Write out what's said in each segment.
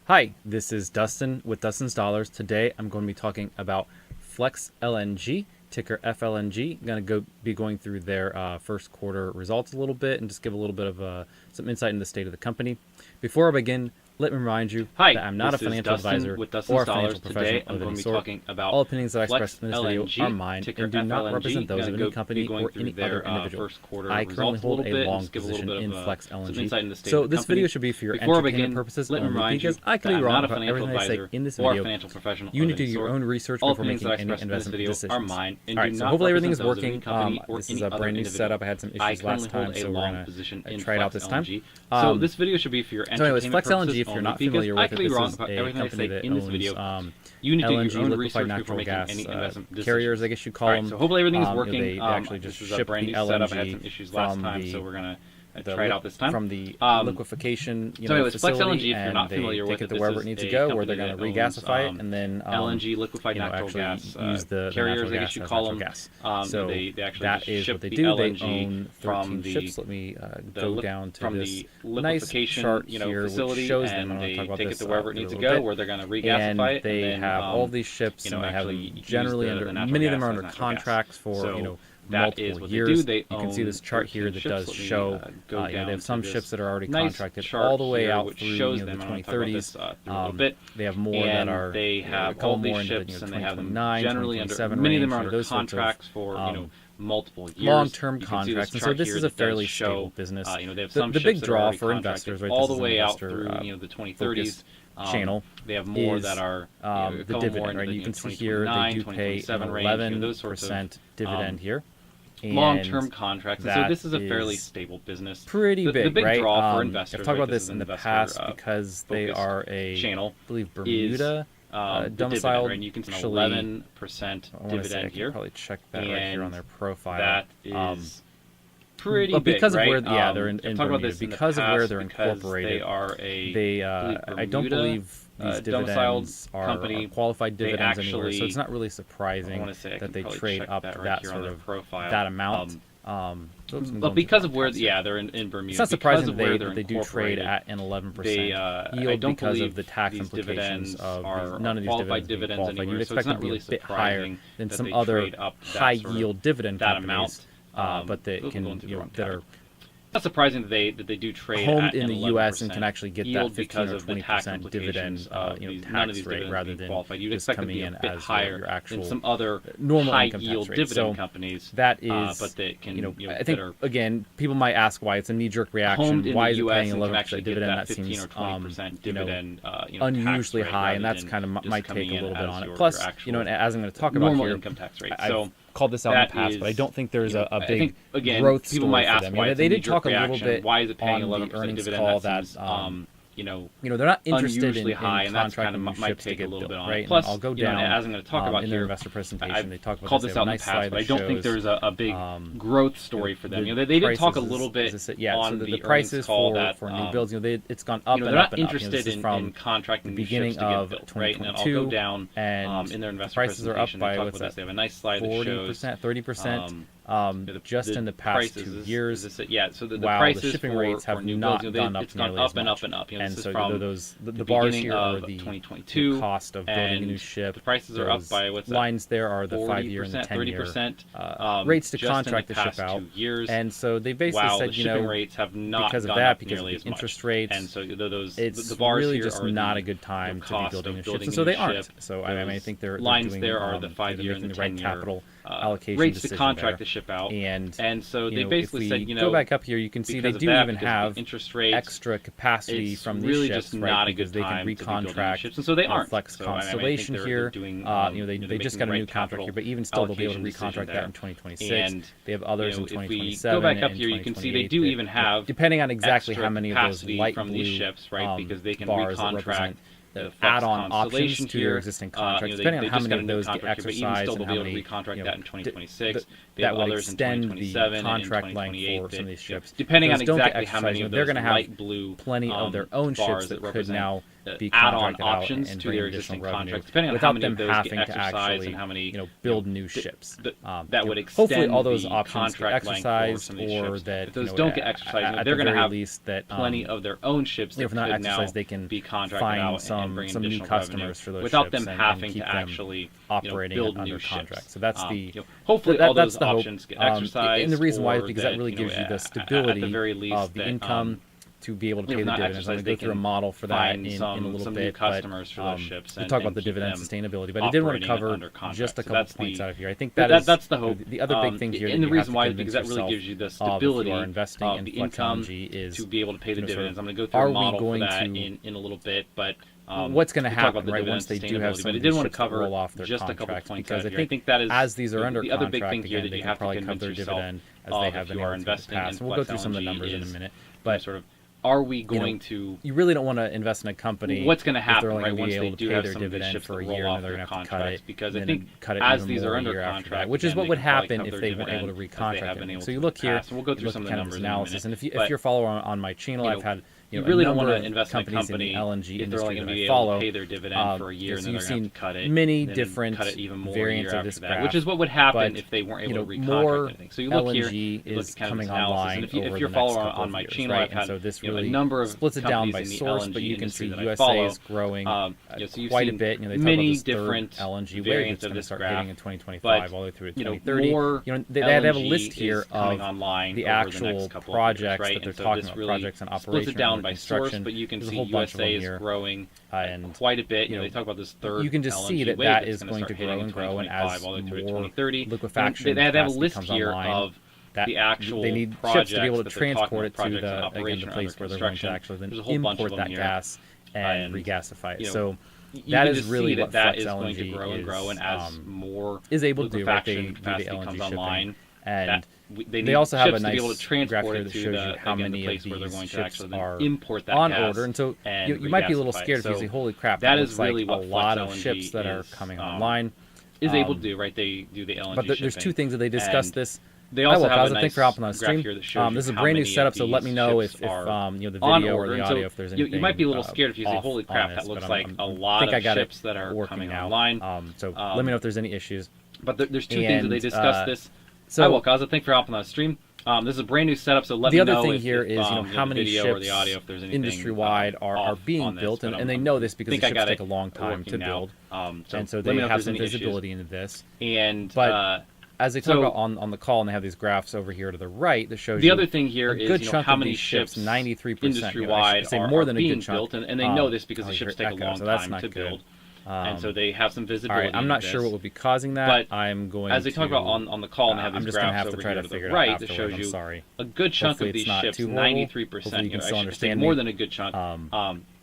Hi, this is Dustin with Dustin's Dollars. Today I'm going to be talking about Flex LNG, ticker FLNG. I'm going to be going through their first quarter results a little bit and just give a little bit of some insight into the state of the company. Before I begin, let me remind you that I'm not a financial advisor or a financial professional of any sort. All opinions that I express in this video are mine and do not represent those of any company or any other individual. I currently hold a long position in Flex LNG, so this video should be for your entertainment purposes only because I could be wrong about everything I say in this video. You need to do your own research before making any investment decisions. Alright, so hopefully everything is working. This is a brand new setup. I had some issues last time, so we're going to try it out this time. So this video should be for your entertainment Flex LNG, if purposes you're not only, familiar with because it, I this is could be a wrong about everything I company say that in this owns video. You need to do LNG, your own liquefied research natural before making gas any investment decisions. carriers, I guess you call them. So hopefully everything's working. They actually just this is a ship brand the new setup. I had LNG some issues last time, so we're gonna try it out this time. From the liquefication Flex facility, LNG, if you're not familiar with take it, it to wherever it needs to go, where they're going to regasified it, and then LNG, liquified natural gas, use the carriers, natural I gas guess you as call natural them. gas. So they actually that just is ship what they the do. LNG They own 13 from ships. Let me go down to from this the nice liquefication chart here, facility, which shows them. and I'm going to talk they about take it this to wherever it in a needs to little go, bit. where they're going to And regasify it. they And then, have all these ships, and they have them generally under, many of them are under contracts for multiple years. You can see this chart here that does show they have some ships that are already contracted all the way out through the 2030s. They have more that are they have all these ships, and they have them generally under, many of them are under contracts for multiple years, long-term contracts, and so this is a fairly stable business. They have some the big ships draw that are for investors, right? all This the is way an out investor, through the 2030s. Channel. They have more is, that are the dividend, right? You can see here they do pay an 11% dividend here. Long-term contracts, and so this is a fairly stable business. Pretty big, the big right? draw for investors. I've talked about this in the past because they are a channel. I believe Bermuda domiciled. Right? You can see an 11% dividend here. Probably check that right here on their profile. That is pretty but big, because right? of where, they're in Bermuda. Because of where they're incorporated, they are I don't believe these dividends are qualified dividends anywhere, so it's not really surprising that they trade up to that sort of that amount. But because of where, they're in Bermuda. It's not surprising that they do trade at an 11% yield because of the tax implications of none of these dividends being qualified. You'd expect them to be a bit higher than some other high-yield dividend companies, but that can that are not surprising that they do trade homed at in the U.S. and can actually get that 15 or 20% dividend tax rate rather than just coming in as your actual some other normal high-yield dividend so companies. That is, but they can, I think again, people might ask why it's a knee-jerk reaction. Why is it paying 11% dividend? That seems unusually high, and that's kind of my take a little bit on it. Plus, and as I'm going to talk about here, income tax rate. I've called this out in the past, but I don't think there's a big growth story for them. They did talk a little bit on the earnings call that they're not interested in contracting new ships to get built, right? Plus, I'll go down as I'm going to talk about in their investor presentation. They talk about called this out in the past, but I don't think there's a big growth story for them. They did talk a little bit on the prices for new builds. It's gone up and they're up not and up. interested in contracting the beginning of 2022, and in their investor prices are up by what's that? They have a nice slide that shows 30%. Just in the past 2 years. So the prices the shipping rates have not gone up nearly as much. And so the bars here are the cost of building a new ship. The prices are up by lines there are the 5-year and the 10-year rates to contract the ship out. And so they basically said, shipping rates have not because of that, because of the interest rates, and so it's the bars really here just are not a good time to be building new ships. And so they aren't. So I think they're lines doing, there are the 5-year and the right 10-year capital allocation rates to decision contract there. the ship out, and so they basically said, go back up here, you can see they do even have interest rates, extra capacity from these really ships, just not a good because they can recontract ships, and so they aren't. Flex Constellation here. They just got a new contract here, but even still they'll be able to recontract that in 2026. And they have others in 2027. Go back up here, you can see they do even have, depending on exactly how many of those light from these ships, right? Because they can bars recontract the add-on options to your existing contracts, depending on how many of those get exercised and how many that in 2026. That would extend the contract length for some of these ships. Depending on exactly how many of they're those going to have light blue plenty of their own ships that could now be add-on contracted options out and to bring their additional existing revenue contracts, depending on without how many them of those having get to exercised actually, and how many build new ships. that would extend hopefully all those the options get contract length for exercised, some of these or ships. that If those don't get exercised, they're going to have plenty of their own ships that if not could now exercised, they can be contracted find out and bring some new additional customers revenue for those without ships them and having keep to them actually operating build under new contract. ships. So that's the hopefully all that's those the hope. options get exercised, and the reason why is or because that, that really gives you the at stability the very least of the income to be able to pay the not dividends. I'm going to go through a model for that in a little bit. New customers for those ships. We'll talk about the dividend sustainability, but I did want to cover just a couple points out of here. I think that's the hope. The other big thing here, and the reason why is because that really gives you the stability of investing in the Flex income LNG is to be able to pay the dividends. I'm going to go through a model for that in a little bit, but what's going to happen right once they do have some of these ships roll off their just a couple contracts? points Because out I here. think that is as these are under the other big contract, thing here again, that they you can have to probably convince cover their yourself dividend as they have been able to in the past. We'll go through some of the numbers in a minute, but sort of, are we going to? You really don't want to invest in a company. What's going to happen right once they do have their some of these dividend ships for a roll year, off and they're their going to have to cut contracts? it, Because I and think cut it as even these more are a under year after contract, that, which is what would happen if they weren't able to they recontract haven't it. able So you to look here, we'll go through some of the numbers analysis, and if but you're a follower on my channel, I've had you really don't want to of invest in a companies company in the LNG if they're only industry going to that be I able follow. to pay their dividend for a year, and then you've they're going to seen cut it, many and different cut it even more variants a year of this after graph, that, which is what would happen but, if they weren't able to more recontract anything. So you look here, LNG you look is at kind of coming this analysis, online and if over you're the following next couple on of my years, channel, right? I've had And so this a really number of splits it down by companies in the source, LNG but you can see industry that I USA follow. is growing So you've quite a seen bit. They talk many about this different third LNG wave variants that's of going to this start graph, hitting in 2025 all the way through to 2030. more They have a LNG list here is coming of online the over actual the next couple projects of years, right? that they're And so talking this about, really projects and splits operation it down and by source, construction. but you can There's a see whole bunch of them USA is here. growing And quite a bit. They talk about this third. You can just LNG see that wave that that's is gonna going start to grow hitting and in grow, and 2025 as all the way through more 2030. liquefaction They have a capacity list comes here online, of the actual they need projects ships to be able to that they're talking transport it about, to projects in the operation or place under where they're going to construction. actually then There's a whole bunch import of that them here. gas and And, regasify it. you know, So you that can is just really see what that Flex is going to LNG grow and grow, and as more is able to do, right? They liquefaction do the capacity LNG comes shipping, online, and they need they also have a ships to nice be able to transport graph here it that to shows the, you how again, many the place of where they're these going to ships actually are import that on gas order. And so and you might be a little regasify it. scared if you So say, "Holy crap, that that is looks really like a what lot Flex of LNG ships that are is, coming online." Is able to do, right? They do the LNG But there's two things that they discuss this. They also have a nice thanks for hopping on the graph stream. here that shows This is a how brand new many setup, of so let me these know ships if are the on video or order. the And so audio, if there's anything you might be a little scared if you say, off "Holy crap, on that this," looks but like I'm- a I lot think I of got ships it that are working coming now. online." So let me know if there's any issues. But there's two things that they discuss this. So Hi, Wakaza. Thanks for hopping on the stream. This is a brand new setup, so let me know. The other thing if, here if, is how many video ships or the audio, if there's anything, industry-wide are being built, and they know this because the ships take a long time to build, and so they have some visibility into this. But as they talk about on the call, and they have these graphs over here to the right that shows the other thing here a good is chunk how of many these ships, 93%, industry-wide, say are more than a being good chunk, built, and they know this because the ships take a echo, long so that's time not to good. build. And so they have some visibility. All right, I'm not sure what would be causing that. But I'm going as they talk about on the call, and they have these graphs over here to the right that shows you a good chunk of these ships, 93%. You can understand more than a good chunk.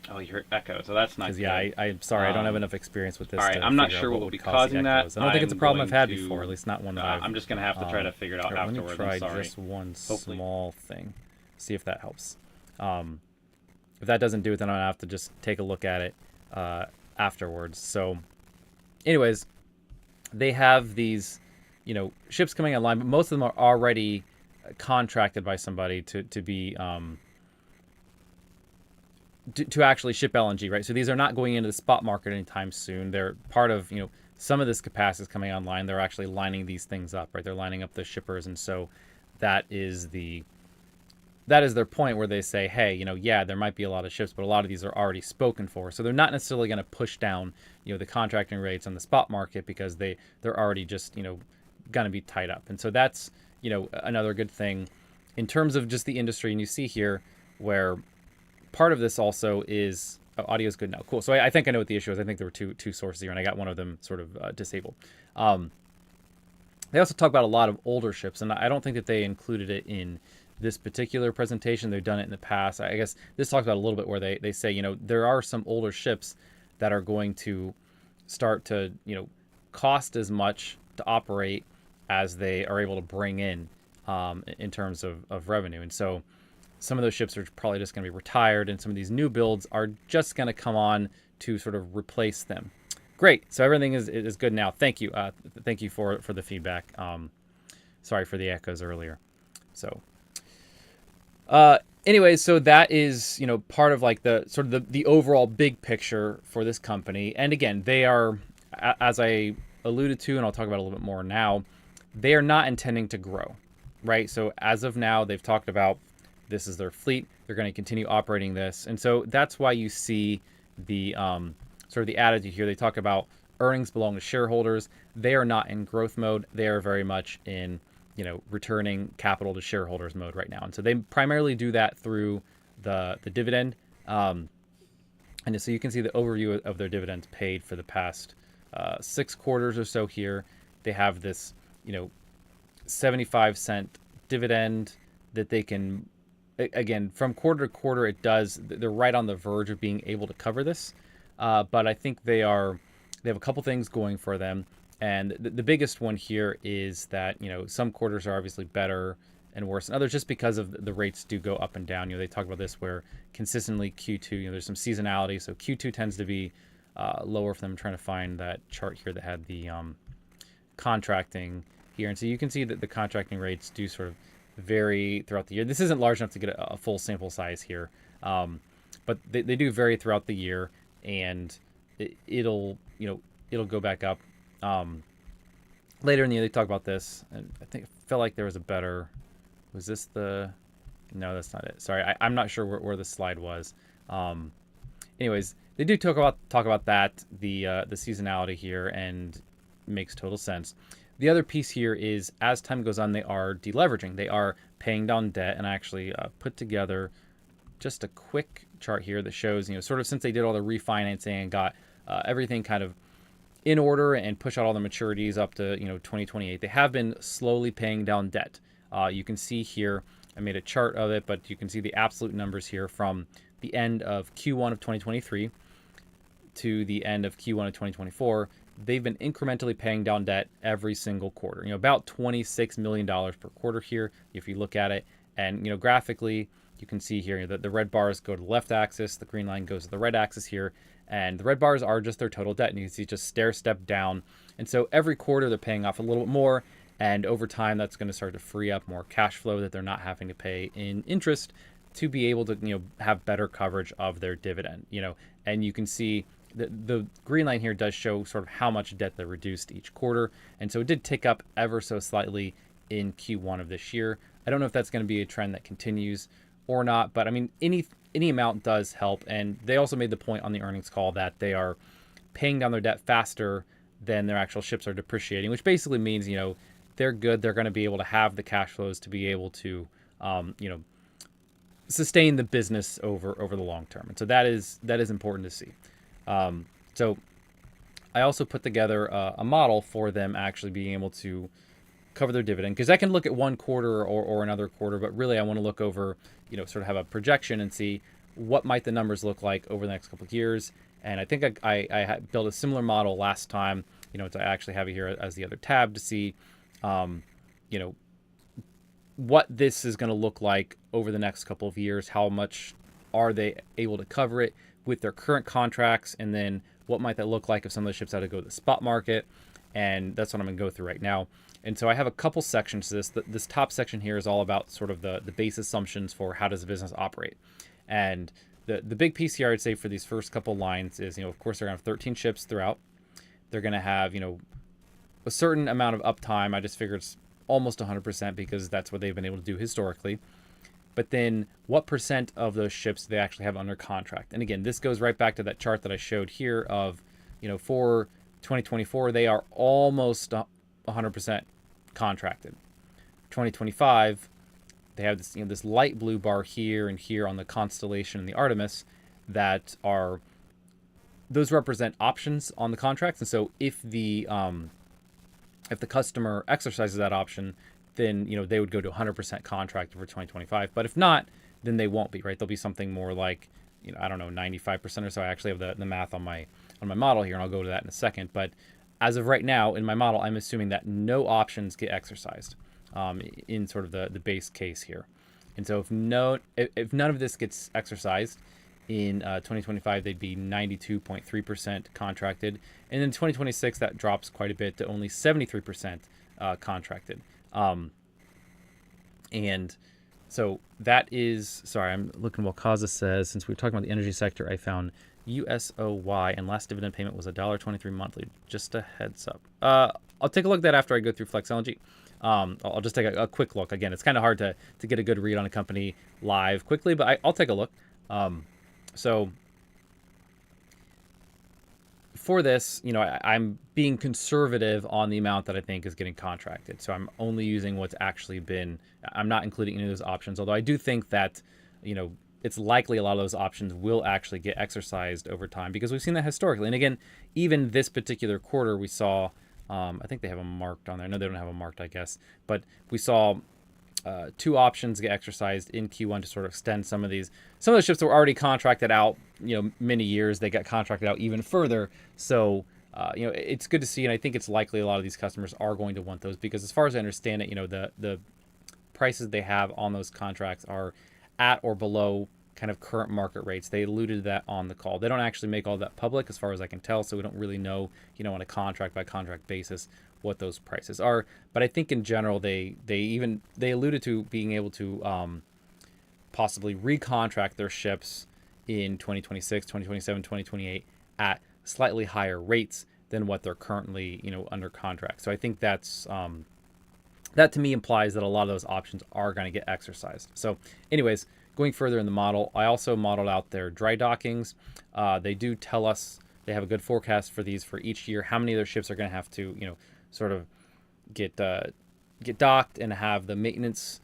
Oh, you heard echo, so that's not good. Yeah, I'm sorry, I don't have enough experience with this. All right, I'm not sure what would be causing that. I don't think it's a problem I've had before, at least not one that I'm just going to have to try to figure it out afterwards. Let me try just one small thing, see if that helps. If that doesn't do it, then I'm going to have to just take a look at it afterwards. So anyways, they have these, ships coming online, but most of them are already contracted by somebody to be to actually ship LNG, right? So these are not going into the spot market anytime soon. They're part of, some of this capacity is coming online. They're actually lining these things up, right? They're lining up the shippers, and so that is their point where they say, hey, yeah, there might be a lot of ships, but a lot of these are already spoken for. So they're not necessarily going to push down, the contracting rates on the spot market because they're already just, going to be tied up. And so that's, another good thing in terms of just the industry. And you see here where part of this also is audio is good now. Cool. So I think I know what the issue is. I think there were two sources here, and I got one of them sort of disabled. They also talk about a lot of older ships, and I don't think that they included it in this particular presentation. They've done it in the past. I guess this talks about a little bit where they say, there are some older ships that are going to start to, cost as much to operate as they are able to bring in terms of revenue. And so some of those ships are probably just going to be retired, and some of these new builds are just going to come on to sort of replace them. Great. So everything is good now. Thank you. Thank you for the feedback. Sorry for the echoes earlier. So Anyways, so that is, part of like the sort of the overall big picture for this company. And again, they are, as I alluded to, and I'll talk about a little bit more now, they are not intending to grow, right? So as of now, they've talked about this is their fleet. They're going to continue operating this. And so that's why you see the sort of the attitude here. They talk about earnings belong to shareholders. They are not in growth mode. They are very much in returning capital to shareholders mode right now. And so they primarily do that through the dividend. And so you can see the overview of their dividends paid for the past 6 quarters or so here. They have this, 75-cent dividend that they can, again, from quarter to quarter, they're right on the verge of being able to cover this. But I think they have a couple things going for them. And the biggest one here is that, some quarters are obviously better and worse than others just because of the rates do go up and down. They talk about this where consistently Q2, there's some seasonality. So Q2 tends to be lower for them. I'm trying to find that chart here that had the contracting here. And so you can see that the contracting rates do sort of vary throughout the year. This isn't large enough to get a full sample size here. But they do vary throughout the year, and it'll go back up. Later in the year, they talk about this, and I felt like there was a better. Was this the? No, that's not it. Sorry, I'm not sure where the slide was. Anyways, they do talk about that the seasonality here, and it makes total sense. The other piece here is as time goes on, they are deleveraging. They are paying down debt, and I actually put together just a quick chart here that shows sort of since they did all the refinancing and got everything kind of in order and push out all the maturities up to 2028. They have been slowly paying down debt. You can see here, I made a chart of it, but you can see the absolute numbers here from the end of Q1 of 2023 to the end of Q1 of 2024. They've been incrementally paying down debt every single quarter. About $26 million per quarter here, if you look at it. And graphically, you can see here that the red bars go to the left axis, the green line goes to the right axis here. And the red bars are just their total debt. And you can see just stair step down. And so every quarter they're paying off a little bit more. And over time, that's going to start to free up more cash flow that they're not having to pay in interest to be able to, have better coverage of their dividend, And you can see the green line here does show sort of how much debt they reduced each quarter. And so it did tick up ever so slightly in Q1 of this year. I don't know if that's going to be a trend that continues or not, but I mean, any amount does help. And they also made the point on the earnings call that they are paying down their debt faster than their actual ships are depreciating, which basically means, they're good. They're going to be able to have the cash flows to be able to, sustain the business over the long term. And so that is important to see. So I also put together a model for them actually being able to cover their dividend, because I can look at one quarter or another quarter, but really I want to look over, sort of have a projection and see what might the numbers look like over the next couple of years. And I think I had built a similar model last time, I actually have it here as the other tab to see, what this is going to look like over the next couple of years. How much are they able to cover it with their current contracts? And then what might that look like if some of the ships had to go to the spot market? And that's what I'm going to go through right now. And so I have a couple sections to this. This top section here is all about sort of the base assumptions for how does the business operate. And the big piece here, I'd say, for these first couple lines is, of course, they're going to have 13 ships throughout. They're going to have, a certain amount of uptime. I just figured it's almost 100% because that's what they've been able to do historically. But then what percent of those ships do they actually have under contract? And again, this goes right back to that chart that I showed here of, for 2024, they are almost 100% contracted. 2025, they have this, this light blue bar here and here on the Constellation and the Artemis that are, those represent options on the contracts. And so if the customer exercises that option, then they would go to 100% contract for 2025. But if not, then they won't be, right? There'll be something more like, I don't know, 95% or so. I actually have the math on my model here, and I'll go to that in a second. But as of right now, in my model, I'm assuming that no options get exercised in sort of the base case here. And so if none of this gets exercised in 2025, they'd be 92.3% contracted. And in 2026, that drops quite a bit to only 73% contracted. And So that is, sorry, I'm looking what Kaza says. Since we were talking about the energy sector, I found USOY and last dividend payment was $1.23 monthly. Just a heads up. I'll take a look at that after I go through Flex LNG. I'll just take a quick look. Again, it's kind of hard to get a good read on a company live quickly, but I'll take a look. So for this, I'm being conservative on the amount that I think is getting contracted. So I'm only using what's actually been, I'm not including any of those options, although I do think that, it's likely a lot of those options will actually get exercised over time because we've seen that historically. And again, even this particular quarter, we saw, I think they have them marked on there. No, they don't have them marked, I guess. But we saw 2 options get exercised in Q1 to sort of extend some of the ships that were already contracted out, many years. They got contracted out even further. So, it's good to see. And I think it's likely a lot of these customers are going to want those because as far as I understand it, the prices they have on those contracts are at or below kind of current market rates. They alluded to that on the call. They don't actually make all that public as far as I can tell. So we don't really know, on a contract by contract basis what those prices are. But I think in general, they alluded to being able to possibly recontract their ships in 2026, 2027, 2028 at slightly higher rates than what they're currently, under contract. So I think that's that to me implies that a lot of those options are going to get exercised. So anyways, going further in the model, I also modeled out their dry dockings. They do tell us they have a good forecast for these for each year, how many of their ships are going to have to, sort of get docked and have the maintenance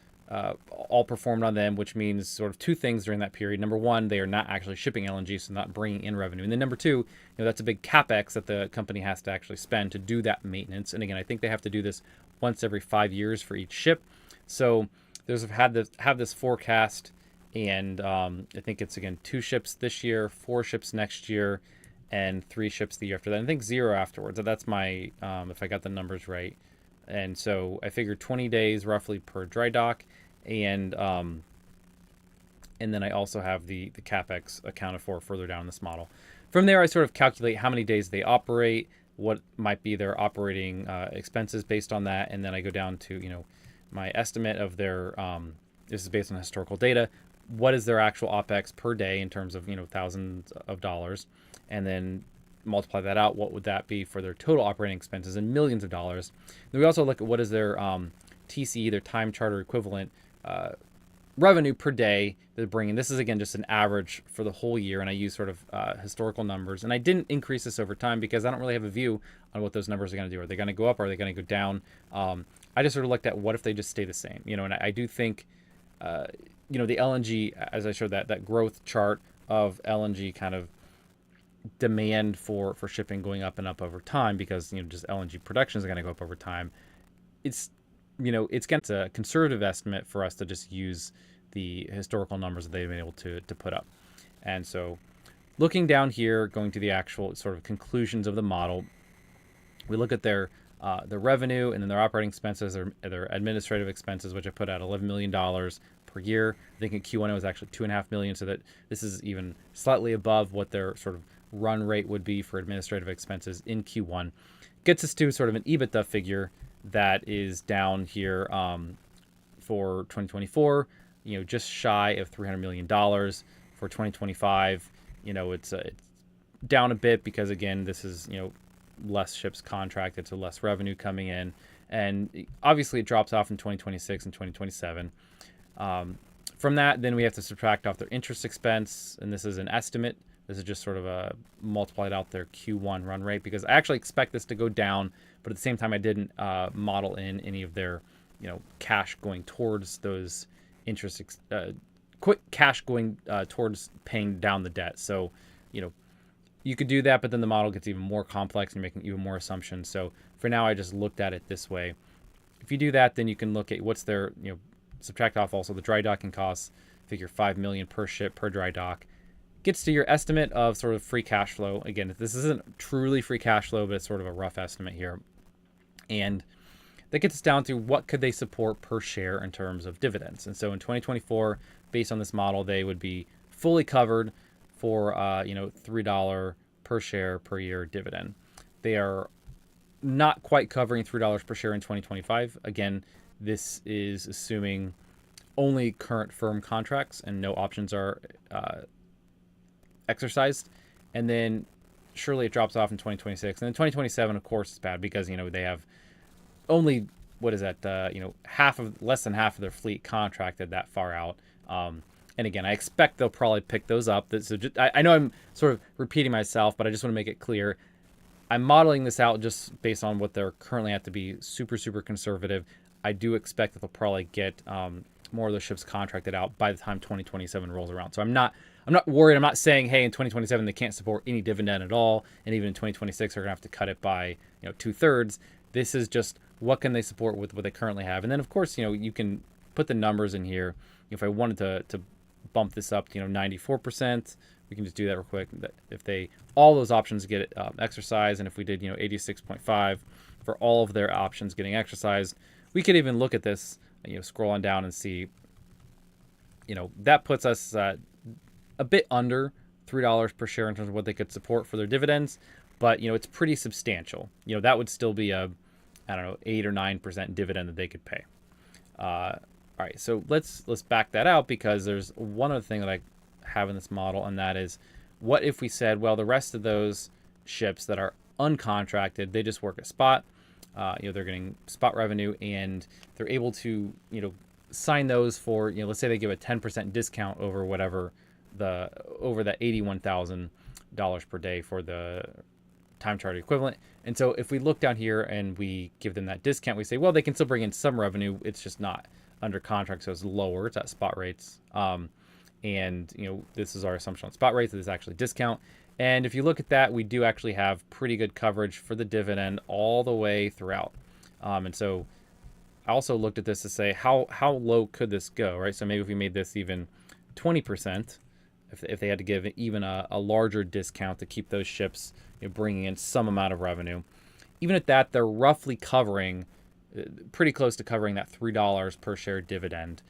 all performed on them, which means sort of 2 things during that period. Number 1, they are not actually shipping LNG, so not bringing in revenue. And then number 2, that's a big capex that the company has to actually spend to do that maintenance. And again, I think they have to do this once every 5 years for each ship. So there's have this forecast, and I think it's again 2 ships this year, 4 ships next year, and 3 ships the year after that. And I think 0 afterwards. That's my if I got the numbers right. And so I figured 20 days roughly per dry dock, and then I also have the capex accounted for further down in this model. From there, I sort of calculate how many days they operate, what might be their operating expenses based on that, and then I go down to my estimate of their. This is based on historical data. What is their actual OPEX per day in terms of thousands of dollars, and then multiply that out. What would that be for their total operating expenses in millions of dollars? Then we also look at what is their TCE, their time charter equivalent revenue per day they're bringing. This is again just an average for the whole year, and I use sort of historical numbers. And I didn't increase this over time because I don't really have a view on what those numbers are going to do. Are they going to go up? Or are they going to go down? I just sort of looked at what if they just stay the same, and I do think. The LNG, as I showed that growth chart of LNG kind of demand for shipping going up and up over time because, just LNG production is going to go up over time. It's a conservative estimate for us to just use the historical numbers that they've been able to put up. And so looking down here, going to the actual sort of conclusions of the model, we look at their revenue and then their operating expenses, their administrative expenses, which I put at $11 million per year. I think in Q1 it was actually $2.5 million, so that this is even slightly above what their sort of run rate would be for administrative expenses in Q1. Gets us to sort of an EBITDA figure that is down here for 2024, just shy of $300 million. For 2025, it's down a bit because again, this is less ships contracted, so less revenue coming in, and obviously it drops off in 2026 and 2027. From that, then we have to subtract off their interest expense, and this is an estimate. This is just sort of a multiplied out their Q1 run rate because I actually expect this to go down, but at the same time, I didn't model in any of their cash going towards those interest, quick cash going towards paying down the debt. So you could do that, but then the model gets even more complex and making even more assumptions. So for now, I just looked at it this way. If you do that, then you can look at what's their, subtract off also the dry docking costs, figure $5 million per ship per dry dock. Gets to your estimate of sort of free cash flow. Again, this isn't truly free cash flow, but it's sort of a rough estimate here. And that gets us down to what could they support per share in terms of dividends. And so in 2024, based on this model, they would be fully covered for $3 per share per year dividend. They are not quite covering $3 per share in 2025. Again, this is assuming only current firm contracts and no options are exercised. And then surely it drops off in 2026. And then 2027, of course, is bad because, they have only, what is that, less than half of their fleet contracted that far out. And again, I expect they'll probably pick those up. So I know I'm sort of repeating myself, but I just want to make it clear. I'm modeling this out just based on what they're currently at to be super, super conservative. I do expect that they'll probably get more of those ships contracted out by the time 2027 rolls around. So I'm not worried. I'm not saying, hey, in 2027 they can't support any dividend at all, and even in 2026 they're gonna have to cut it by 2/3. This is just what can they support with what they currently have, and then of course you can put the numbers in here. If I wanted to bump this up to 94%, we can just do that real quick. If all those options get exercised, and if we did 86.5 for all of their options getting exercised, we could even look at this, scroll on down and see, that puts us a bit under $3 per share in terms of what they could support for their dividends, but it's pretty substantial. That would still be a, I don't know, 8 or 9% dividend that they could pay. All right, so let's back that out, because there's one other thing that I have in this model, and that is, what if we said, well, the rest of those ships that are uncontracted, they just work at spot. They're getting spot revenue, and they're able to sign those for let's say they give a 10% discount over that $81,000 per day for the time charter equivalent. And so if we look down here and we give them that discount, we say, well, they can still bring in some revenue. It's just not under contract, so it's lower. It's at spot rates. And this is our assumption on spot rates. This is actually discount. And if you look at that, we do actually have pretty good coverage for the dividend all the way throughout. And so I also looked at this to say, how low could this go, right? So maybe if we made this even 20%, if they had to give even a larger discount to keep those ships bringing in some amount of revenue, even at that, they're roughly covering, pretty close to covering that $3 per share dividend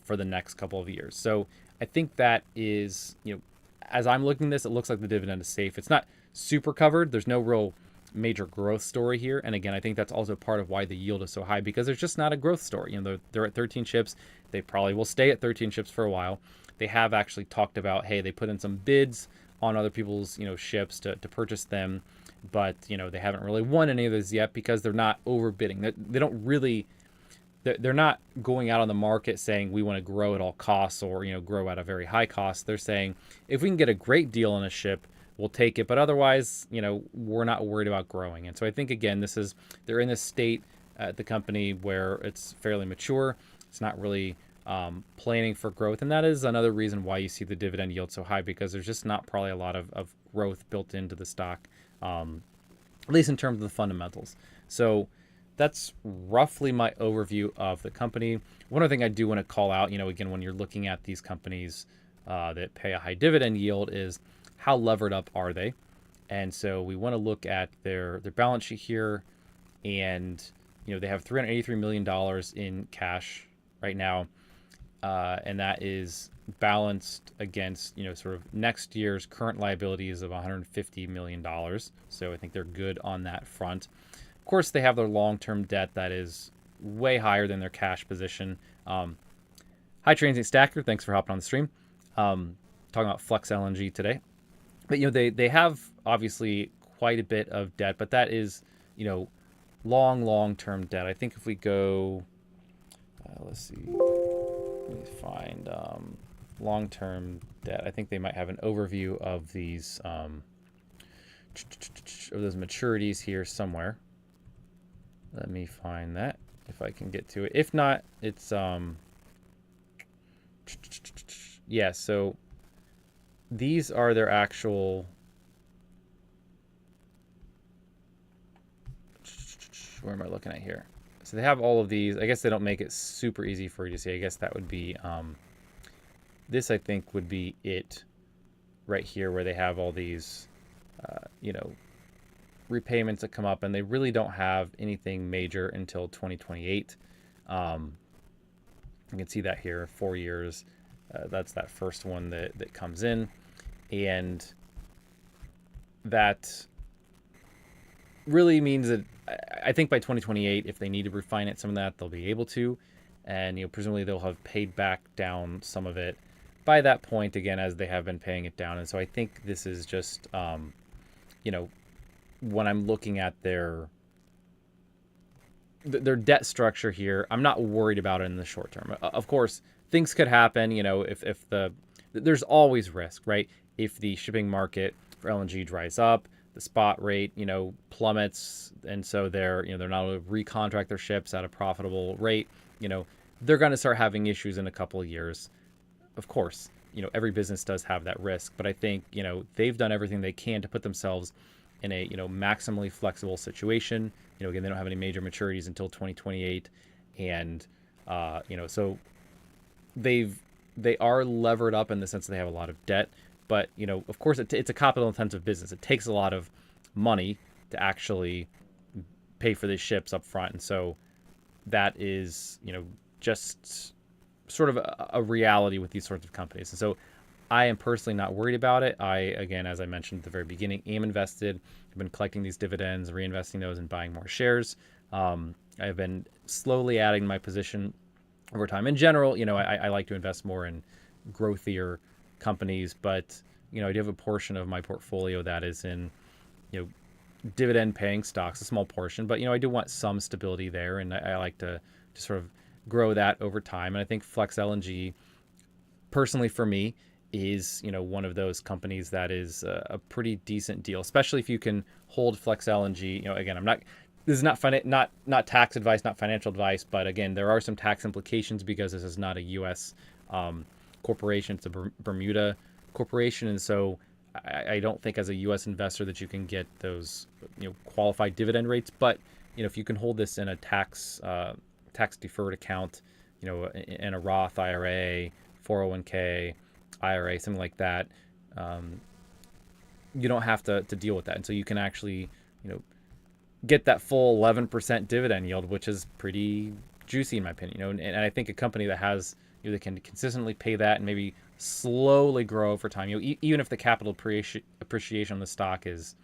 for the next couple of years. So I think that is, as I'm looking at this, it looks like the dividend is safe. It's not super covered. There's no real major growth story here. And again, I think that's also part of why the yield is so high, because there's just not a growth story. They're at 13 ships. They probably will stay at 13 ships for a while. They have actually talked about, hey, they put in some bids on other people's, ships to purchase them. But, they haven't really won any of those yet because they're not overbidding. They don't really, they're not going out on the market saying we want to grow at all costs or, grow at a very high cost. They're saying if we can get a great deal on a ship, we'll take it. But otherwise, we're not worried about growing. And so I think, again, they're in this state at the company where it's fairly mature. It's not really planning for growth. And that is another reason why you see the dividend yield so high, because there's just not probably a lot of growth built into the stock, at least in terms of the fundamentals. So that's roughly my overview of the company. One other thing I do want to call out, again, when you're looking at these companies that pay a high dividend yield, is how levered up are they? And so we want to look at their balance sheet here, and they have $383 million in cash right now, and that is balanced against sort of next year's current liabilities of $150 million. So I think they're good on that front. Of course, they have their long-term debt that is way higher than their cash position. Hi, Transient Stacker. Thanks for hopping on the stream. Talking about Flex LNG today. But, they have obviously quite a bit of debt, but that is, long-term debt. I think if we go, let's see, let me find long-term debt. I think they might have an overview of these, of those maturities here somewhere. Let me find that if I can get to it. If not, it's, yeah, so these are their actual, where am I looking at here? So they have all of these. I guess they don't make it super easy for you to see. I guess that would be, this I think would be it right here, where they have all these, repayments that come up, and they really don't have anything major until 2028. You can see that here, 4 years. That's that first one that comes in, and that really means that I think by 2028, if they need to refinance some of that, they'll be able to. and presumably they'll have paid back down some of it by that point again, as they have been paying it down. And so I think this is just when I'm looking at their debt structure here, I'm not worried about it in the short term. Of course, things could happen. If there's always risk, right? If the shipping market for LNG dries up, the spot rate, plummets, and so they're not able to recontract their ships at a profitable rate, they're going to start having issues in a couple of years. Of course, every business does have that risk, but I think, they've done everything they can to put themselves in a, maximally flexible situation. Again, they don't have any major maturities until 2028. And, so they are levered up in the sense that they have a lot of debt, but, of course it's a capital intensive business. It takes a lot of money to actually pay for these ships up front. And so that is, just sort of a reality with these sorts of companies. And so I am personally not worried about it. Again, as I mentioned at the very beginning, am invested. I've been collecting these dividends, reinvesting those, and buying more shares. I've been slowly adding my position over time. In general, I like to invest more in growthier companies, but, I do have a portion of my portfolio that is in, dividend paying stocks, a small portion, but, I do want some stability there. And I like to sort of grow that over time. And I think Flex LNG, personally for me, is one of those companies that is a pretty decent deal, especially if you can hold Flex LNG. Again, this is not tax advice, not financial advice, but again, there are some tax implications because this is not a U.S. Corporation; it's a Bermuda corporation, and so I don't think as a U.S. investor that you can get those qualified dividend rates. But if you can hold this in a tax deferred account, in a Roth IRA, 401k, IRA, something like that, you don't have to deal with that. And so you can actually, get that full 11% dividend yield, which is pretty juicy in my opinion. And I think a company that has, that can consistently pay that and maybe slowly grow over time, even if the capital appreciation on the stock is,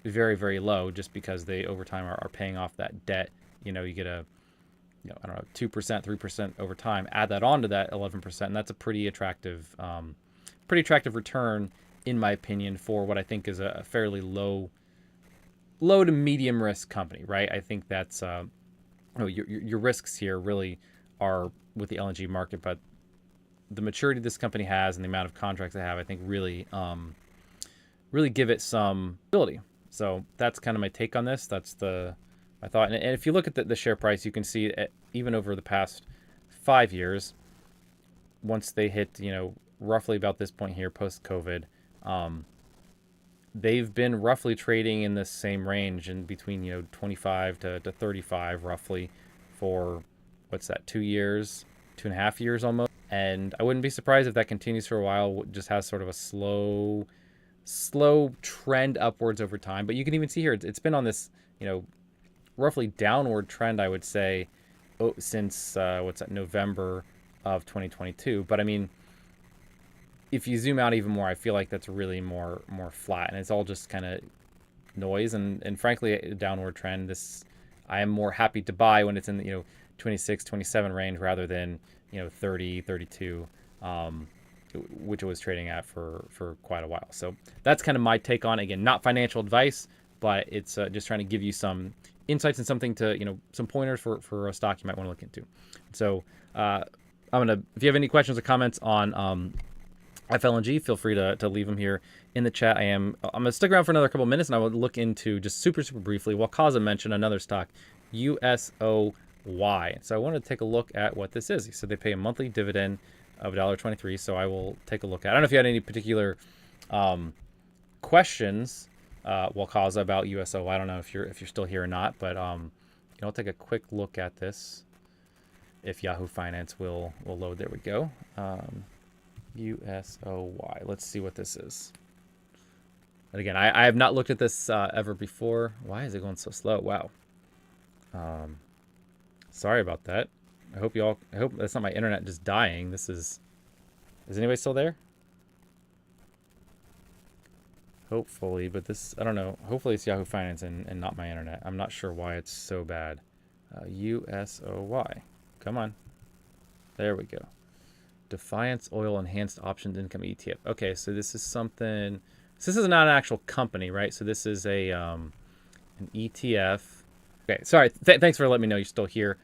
very, very low, just because they over time are paying off that debt, you get a, 2%, 3% over time, add that on to that 11%. And that's a pretty attractive return, in my opinion, for what I think is a fairly low to medium risk company, right? I think that's, your risks here really are with the LNG market, but the maturity this company has and the amount of contracts they have, I think really give it some ability. So that's kind of my take on this. That's my thought. And if you look at the share price, you can see even over the past 5 years, once they hit, roughly about this point here, post-COVID, they've been roughly trading in the same range in between, 25 to 35 roughly for, 2 years, 2.5 years almost. And I wouldn't be surprised if that continues for a while, just has sort of a slow trend upwards over time. But you can even see here, it's been on this, roughly downward trend, I would say, since November of 2022. But I mean, if you zoom out even more, I feel like that's really more flat, and it's all just kind of noise. And frankly, a downward trend, I am more happy to buy when it's in the 26, 27 range rather than 30, 32, which it was trading at for quite a while. So that's kind of my take on it. Again, not financial advice, but it's just trying to give you some insights and something to, some pointers for a stock you might want to look into. So if you have any questions or comments on FLNG, feel free to leave them here in the chat. I'm going to stick around for another couple minutes, and I will look into, just super briefly, Wakaza mentioned another stock, USOY. So I want to take a look at what this is. He said they pay a monthly dividend of $1.23, so I will take a look at it. I don't know if you had any particular questions, Wakaza, about USO. I don't know if you're still here or not, but I'll take a quick look at this. If Yahoo Finance will load, there we go. USOY. Let's see what this is. And again, I have not looked at this ever before. Why is it going so slow? Wow. Sorry about that. I hope that's not my internet just dying. Is anybody still there? Hopefully, but I don't know. Hopefully it's Yahoo Finance and not my internet. I'm not sure why it's so bad. USOY. Come on. There we go. Defiance Oil Enhanced Options Income ETF. Okay, so this is something. So this is not an actual company, right? So this is a an ETF. Okay, sorry. Thanks for letting me know you're still here.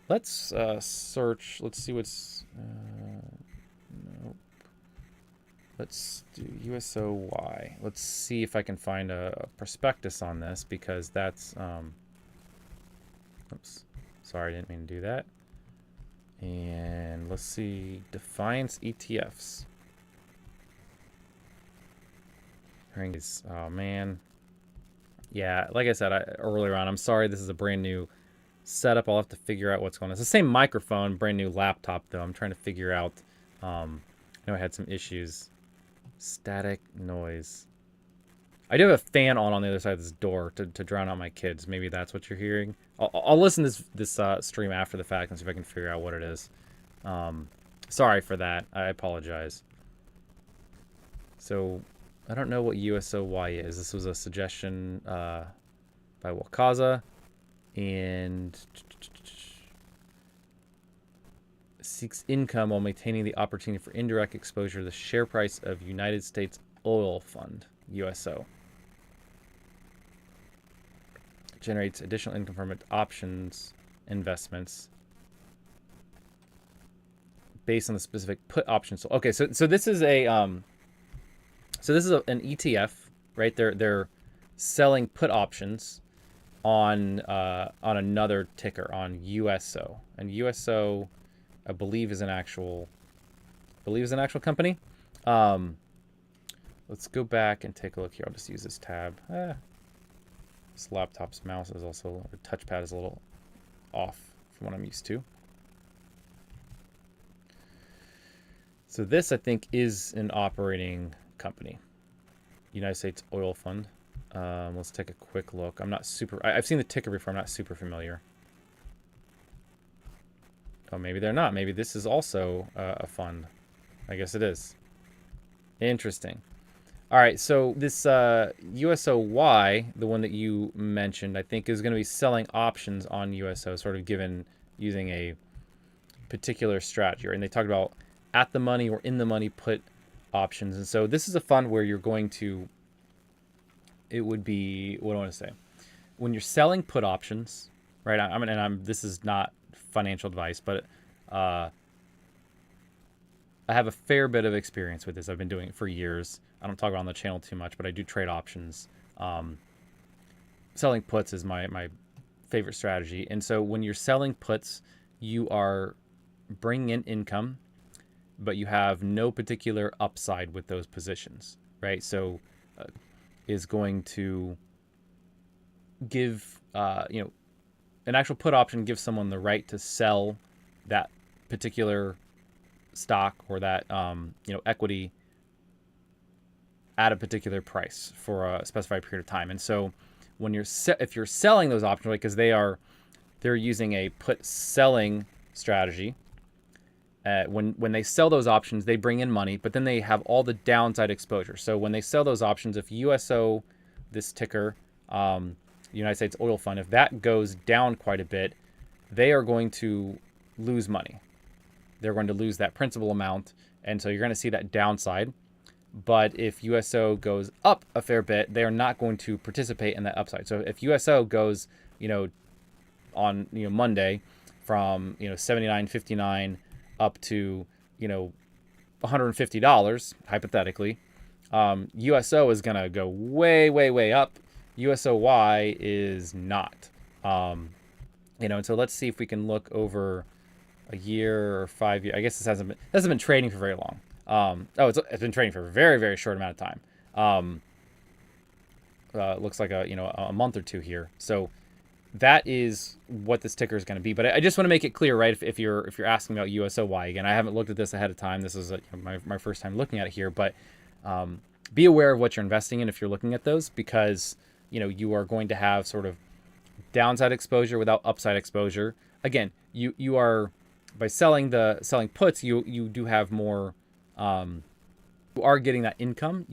Let's search. Let's see what's. Nope. Let's do USOY. Let's see if I can find a prospectus on this, because that's. Oops. Sorry, I didn't mean to do that. And let's see. Defiance ETFs. Oh, man. Yeah, like I said earlier on, I'm sorry this is a brand new setup. I'll have to figure out what's going on. It's the same microphone, brand new laptop, though. I'm trying to figure out. I know I had some issues. Static noise. I do have a fan on the other side of this door to drown out my kids. Maybe that's what you're hearing. I'll listen to this stream after the fact and see if I can figure out what it is. Sorry for that. I apologize. So I don't know what USOY is. This was a suggestion by Wakaza, and seeks income while maintaining the opportunity for indirect exposure to the share price of United States Oil Fund, USO. Generates additional income from options investments based on the specific put options. So, okay, so this is a an ETF, right? They're selling put options on another ticker, on USO, and USO, I believe, is an actual company. Let's go back and take a look here. I'll just use this tab. This laptop's mouse is also, or touchpad is a little off from what I'm used to. So this, I think, is an operating company. United States Oil Fund. Let's take a quick look. I'm not super... I've seen the ticker before. I'm not super familiar. Oh, maybe they're not. Maybe this is also a fund. I guess it is. Interesting. All right, so this USOY, the one that you mentioned, I think is going to be selling options on USO, sort of using a particular strategy. And they talked about at the money or in the money put options. And so this is a fund where you're going to, it would be, what do I want to say? When you're selling put options, right? This is not financial advice, but I have a fair bit of experience with this. I've been doing it for years. I don't talk about it on the channel too much, but I do trade options. Selling puts is my favorite strategy. And so when you're selling puts, you are bringing in income, but you have no particular upside with those positions, right? So is going to give, an actual put option gives someone the right to sell that particular stock or that, equity at a particular price for a specified period of time. And so when if you're selling those options, because they're using a put selling strategy, when they sell those options, they bring in money, but then they have all the downside exposure. So when they sell those options, if USO, this ticker, United States Oil Fund, if that goes down quite a bit, they are going to lose money. They're going to lose that principal amount, and so you're going to see that downside. But if USO goes up a fair bit, they are not going to participate in that upside. So if USO goes, on Monday from $79.59 up to $150 hypothetically, USO is going to go way, way, way up. USOY is not. And so let's see if we can look over a year or 5 years. I guess this hasn't been trading for very long. It's been trading for a very, very short amount of time. Looks like a month or two here. So that is what this ticker is going to be. But I just want to make it clear, right? If you're asking about USOY again, I haven't looked at this ahead of time. This is my first time looking at it here. But be aware of what you're investing in if you're looking at those, because you are going to have sort of downside exposure without upside exposure. Again, you are, by selling puts, you do have more you are getting that income.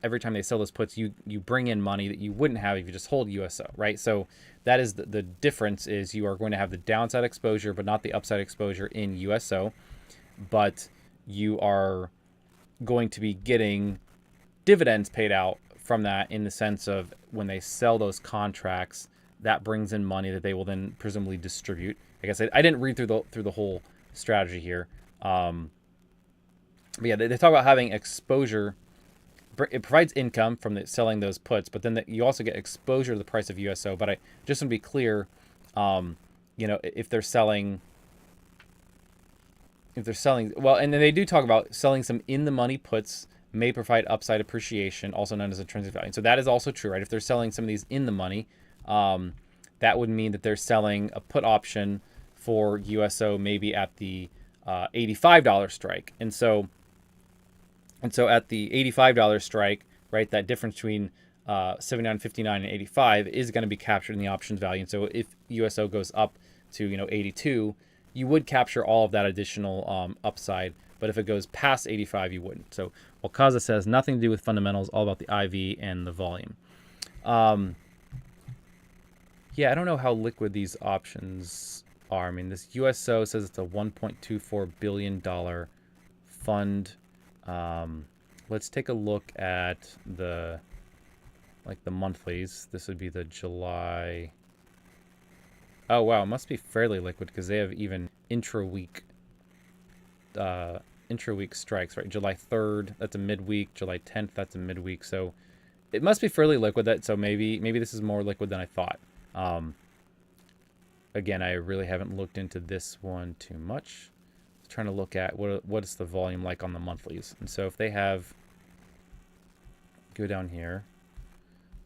Every time they sell those puts, you bring in money that you wouldn't have if you just hold USO, right? So that is the difference, is you are going to have the downside exposure but not the upside exposure in USO, but you are going to be getting dividends paid out from that, in the sense of when they sell those contracts, that brings in money that they will then presumably distribute. Like I said, I didn't read through the whole strategy here. But yeah, they talk about having exposure. It provides income from selling those puts, but then you also get exposure to the price of USO. But I just want to be clear, if they're selling, well, and then they do talk about selling some in the money puts may provide upside appreciation, also known as intrinsic value. So that is also true, right? If they're selling some of these in the money, that would mean that they're selling a put option for USO maybe at the $85 strike. And so at the $85 strike, right, that difference between 79.59 and 85 is going to be captured in the options value. And so if USO goes up to 82, you would capture all of that additional upside. But if it goes past 85, you wouldn't. So Wakaza says nothing to do with fundamentals, all about the IV and the volume. Yeah, I don't know how liquid these options are. I mean, this USO says it's a $1.24 billion fund. Let's take a look at the monthlies. This would be the July. Oh wow, it must be fairly liquid because they have even intra-week strikes, right? July 3rd, that's a midweek. July 10th, that's a midweek. So it must be fairly liquid. So maybe this is more liquid than I thought. Again, I really haven't looked into this one too much. Trying to look at what is the volume like on the monthlies. And so if they have, go down here,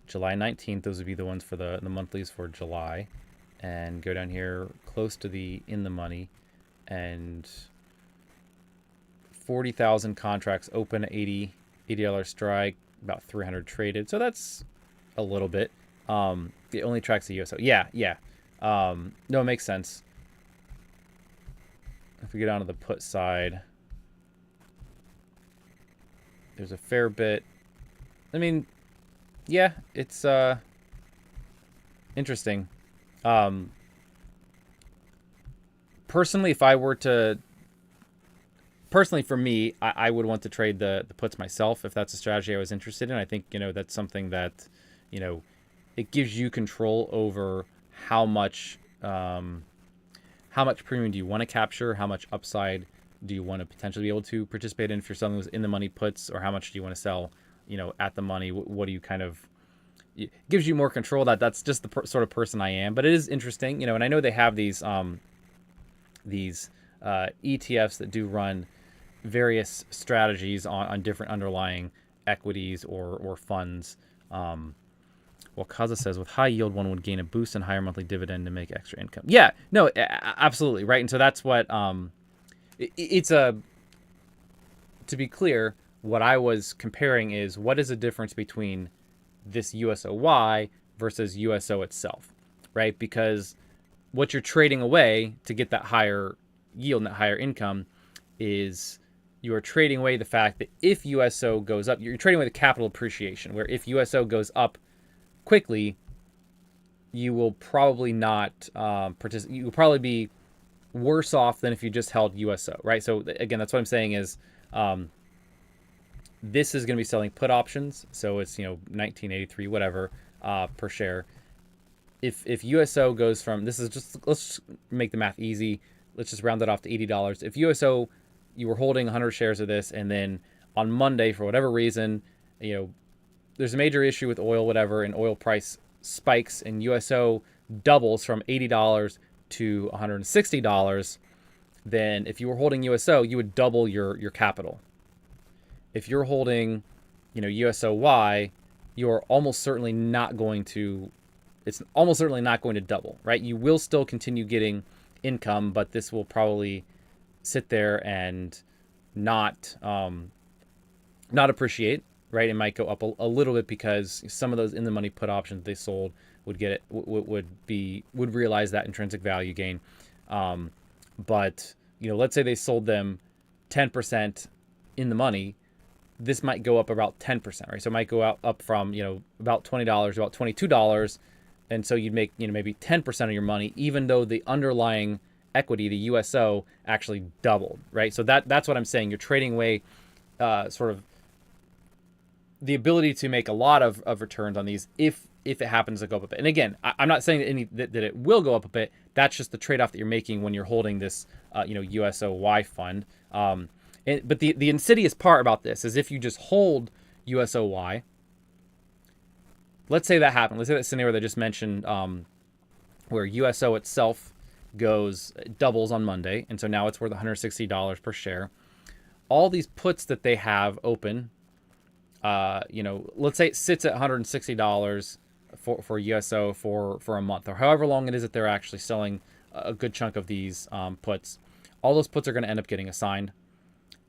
July 19th, those would be the ones for the monthlies for July, and go down here close to the in the money, and 40,000 contracts open at $80 strike, about 300 traded. So that's a little bit. It only tracks the USO. Yeah. No, it makes sense. If we get onto the put side, there's a fair bit. I mean, yeah, it's interesting. Personally, if I were to, for me, I would want to trade the puts myself if that's a strategy I was interested in. I think, that's something that, it gives you control over how much premium do you want to capture? How much upside do you want to potentially be able to participate in if you're selling those in the money puts, or how much do you want to sell, at the money? What do you it gives you more control. That's just the sort of person I am. But it is interesting, and I know they have these ETFs that do run various strategies on different underlying equities or funds. Well, Kaza says, with high yield, one would gain a boost and higher monthly dividend to make extra income. Yeah, no, absolutely, right? And so that's what, to be clear, what I was comparing is what is the difference between this USOY versus USO itself, right? Because what you're trading away to get that higher yield and that higher income is you are trading away the fact that if USO goes up, you're trading away the capital appreciation, where if USO goes up quickly, you will probably not participate. You will probably be worse off than if you just held USO, right? So again, that's what I'm saying is this is going to be selling put options, so it's 1983 whatever per share. If USO goes from, this is just, let's make the math easy, let's just round it off to $80. If USO, you were holding 100 shares of this, and then on Monday for whatever reason, there's a major issue with oil, whatever, and oil price spikes, and USO doubles from $80 to $160, then if you were holding USO, you would double your capital. If you're holding, USOY, you're almost certainly not going to, it's almost certainly not going to double, right? You will still continue getting income, but this will probably sit there and not appreciate. Right, it might go up a little bit because some of those in the money put options they sold would get it would realize that intrinsic value gain. But let's say they sold them 10% in the money, this might go up about 10%, right? So it might go up from, about $20 to about $22. And so you'd make, maybe 10% of your money, even though the underlying equity, the USO, actually doubled, right? So that's what I'm saying. You're trading away sort of the ability to make a lot of returns on these if it happens to go up a bit. And again, I'm not saying that it will go up a bit. That's just the trade-off that you're making when you're holding this, USOY fund. But the insidious part about this is if you just hold USOY, let's say that happened. Let's say that scenario that I just mentioned, where USO itself doubles on Monday, and so now it's worth $160 per share. All these puts that they have open, let's say it sits at $160 for USO for a month, or however long it is that they're actually selling a good chunk of these puts. All those puts are going to end up getting assigned,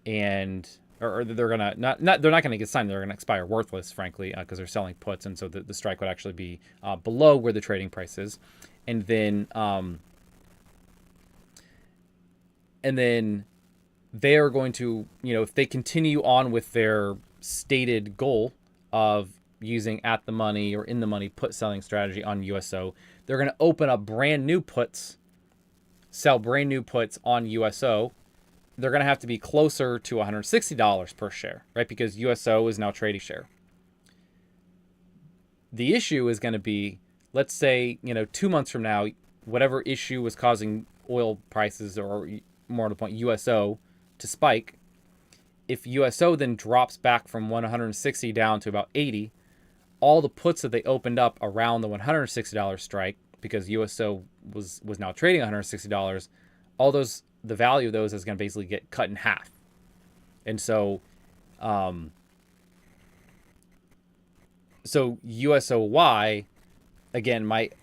or they're gonna they're not gonna get signed. They're gonna expire worthless, frankly, because they're selling puts, and so the strike would actually be below where the trading price is, and then they are going to, if they continue on with their stated goal of using at the money or in the money put selling strategy on USO, they're going to open up brand new puts, sell brand new puts on USO. They're going to have to be closer to $160 per share, right? Because USO is now trading share. The issue is going to be, let's say, 2 months from now, whatever issue was causing oil prices, or more to the point, USO, to spike. If USO then drops back from 160 down to about 80, all the puts that they opened up around the $160 strike, because USO was now trading $160, all those, the value of those is going to basically get cut in half. And so USOY, again, might,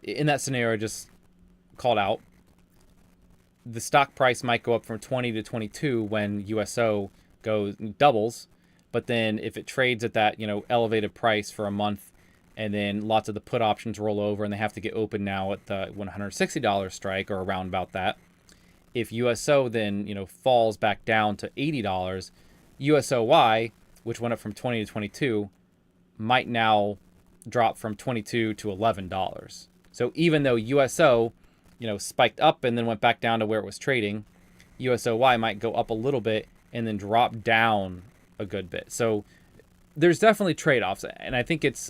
in that scenario I just called out, the stock price might go up from 20 to 22 when USO doubles, but then if it trades at that, elevated price for a month, and then lots of the put options roll over and they have to get open now at the $160 strike or around about that. If USO then, falls back down to $80, USOY, which went up from 20 to 22, might now drop from 22 to $11. So even though USO, spiked up and then went back down to where it was trading, USOY might go up a little bit and then drop down a good bit. So there's definitely trade-offs, and I think it's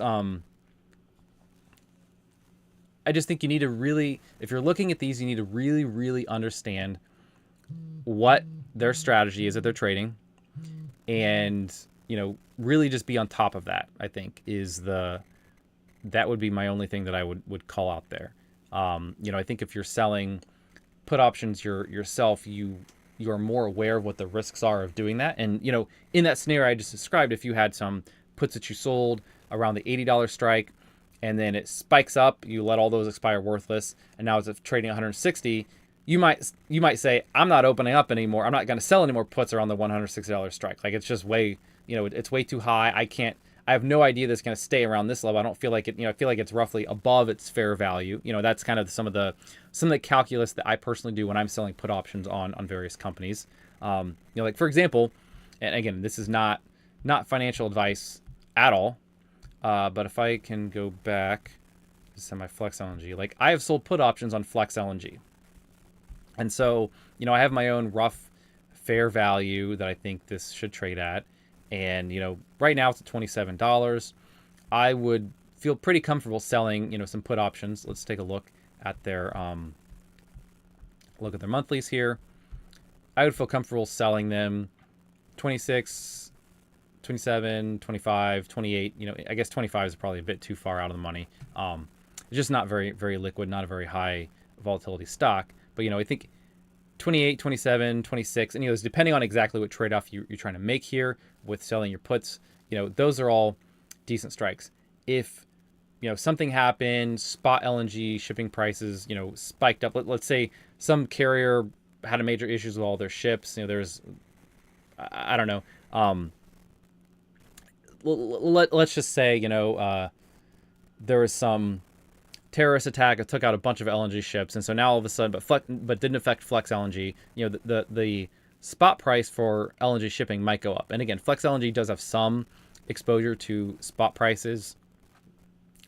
I just think you need to really, if you're looking at these, you need to really, really understand what their strategy is that they're trading, and really just be on top of that. I think that would be my only thing that I would call out there. I think if you're selling put options yourself, you are more aware of what the risks are of doing that. And, in that scenario I just described, if you had some puts that you sold around the $80 strike, and then it spikes up, you let all those expire worthless, and now it's trading 160, you might say, I'm not opening up anymore. I'm not going to sell any more puts around the $160 strike. Like, it's just way, it's way too high. I have no idea that's going to stay around this level. I don't feel like it, I feel like it's roughly above its fair value. That's kind of some of the calculus that I personally do when I'm selling put options on various companies. Like, for example, and again, this is not financial advice at all, but if I can go back to my Flex LNG, like, I have sold put options on Flex LNG. And so, I have my own rough fair value that I think this should trade at. And, right now it's at $27. I would feel pretty comfortable selling, some put options. Let's take a look at their monthlies here. I would feel comfortable selling them 26, 27, 25, 28. I guess 25 is probably a bit too far out of the money. It's just not very, very liquid, not a very high volatility stock. But, I think 28, 27, 26, and depending on exactly what trade-off you're trying to make here with selling your puts, those are all decent strikes. If something happened, spot LNG shipping prices spiked up, let's say some carrier had a major issues with all their ships, there's, I don't know, let's just say there was some terrorist attack that took out a bunch of LNG ships, and so now all of a sudden, but didn't affect Flex LNG. The spot price for LNG shipping might go up. And again, Flex LNG does have some exposure to spot prices.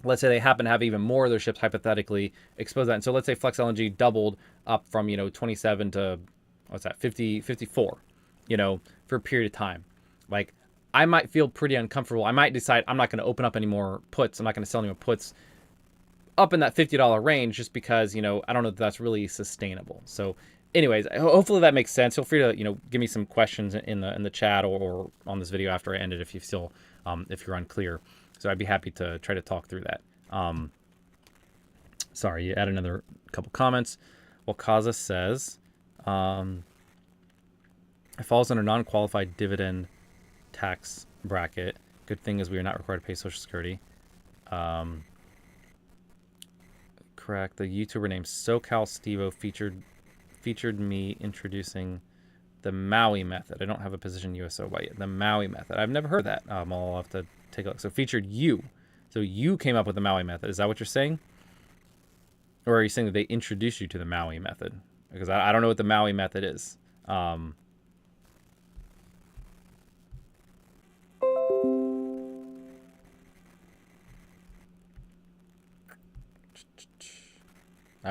Let's say they happen to have even more of their ships hypothetically exposed that. And so let's say Flex LNG doubled up from, 27 to, 50, 54, for a period of time. Like, I might feel pretty uncomfortable. I might decide I'm not going to open up any more puts. I'm not going to sell any more puts up in that $50 range just because, I don't know if that's really sustainable. So anyways, hopefully that makes sense. Feel free to, give me some questions in the chat or on this video after I end it if you still, if you're unclear. So I'd be happy to try to talk through that. Sorry, you add another couple comments. Wakaza says, it falls under non-qualified dividend tax bracket. Good thing is we are not required to pay Social Security. Correct. The YouTuber named SoCal Stevo featured me introducing the Maui method. I don't have a position USO by yet. The Maui method. I've never heard that. I'll have to take a look. So featured you. So you came up with the Maui method. Is that what you're saying? Or are you saying that they introduced you to the Maui method? Because I don't know what the Maui method is. All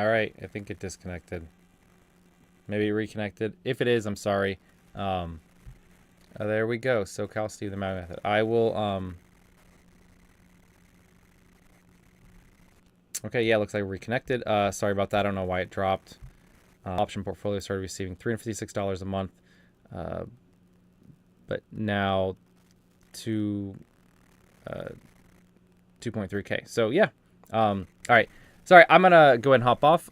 right. I think it disconnected. Maybe it reconnected. If it is, I'm sorry. There we go. SoCal Steve, the Maui method. I will... Okay, yeah, looks like we're reconnected. Sorry about that. I don't know why it dropped. Option portfolio started receiving $356 a month. But now 2.3K. So, yeah. All right. Sorry, I'm going to go ahead and hop off.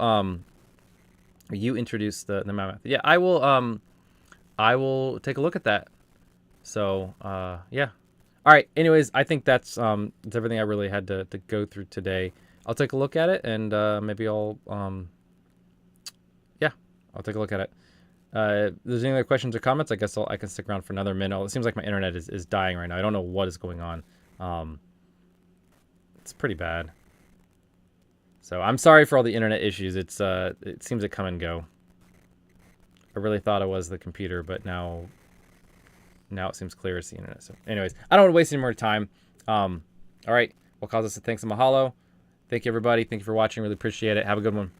You introduced the Maui method. Yeah, I will take a look at that. So, yeah. All right. Anyways, I think that's everything I really had to go through today. I'll take a look at it and maybe I'll take a look at it. If there's any other questions or comments, I guess I can stick around for another minute. It seems like my internet is dying right now. I don't know what is going on. It's pretty bad. So I'm sorry for all the internet issues. It seems to come and go. I really thought it was the computer, but now it seems clear as the internet. So anyways, I don't want to waste any more time. All right. Well, cause us a thanks and mahalo. Thank you, everybody. Thank you for watching. Really appreciate it. Have a good one.